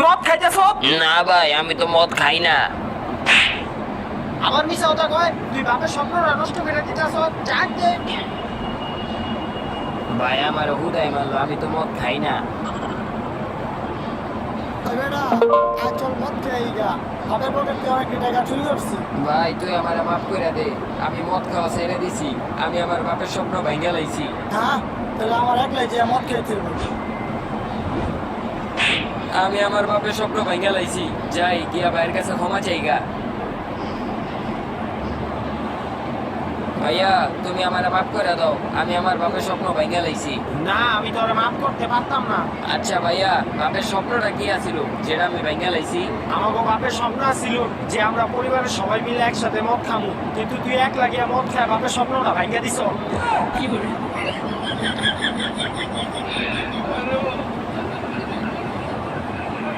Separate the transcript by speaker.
Speaker 1: মদ খাইতেছ?
Speaker 2: না ভাই, আমি তো মদ খাই না।
Speaker 1: আমার মিছা কথা কয়, তুই বাপের স্বপ্নটা নষ্ট করে দিতেছ। যাক দে।
Speaker 2: ভাই আমার হুদাই মারলো, আমি তো মদ খাই না।
Speaker 3: বেটা আজ চল মদ খেয়ে গা, বাপের পকেট থেকে অনেক টাকা চুরি করছি।
Speaker 2: ভাই তুই আমার মাফ করে দে, আমি মদ খাওয়া ছেড়ে দিছি। আমি আমার বাপের স্বপ্ন ভেঙে লাইছি।
Speaker 3: হ্যাঁ তাহলে আমার একলাই যে মদ খেয়েছিল।
Speaker 2: আমি আমার বাপের স্বপ্ন ভেঙে লাইছি। যাই গিয়া ভাইয়ের কাছে ক্ষমা চাইগা। ভাইয়া তুমি আমার মাফ করে দাও, আমি আমার বাপের স্বপ্ন ভেঙে লাইছি।
Speaker 1: না, আমি তোরে মাফ করতে পারতাম না।
Speaker 2: আচ্ছা ভাইয়া, বাপের স্বপ্নটা কি আছিল যেটা আমি ভেঙে লাইছি?
Speaker 1: আমাকে বাপের স্বপ্ন ছিল যে আমরা পরিবারের সবাই মিলে একসাথে মদ খামু, কিন্তু তুই একলা গিয়া মদ খায় বাপের স্বপ্নটা ভাঙ্গা দিছ।
Speaker 2: কি বলি?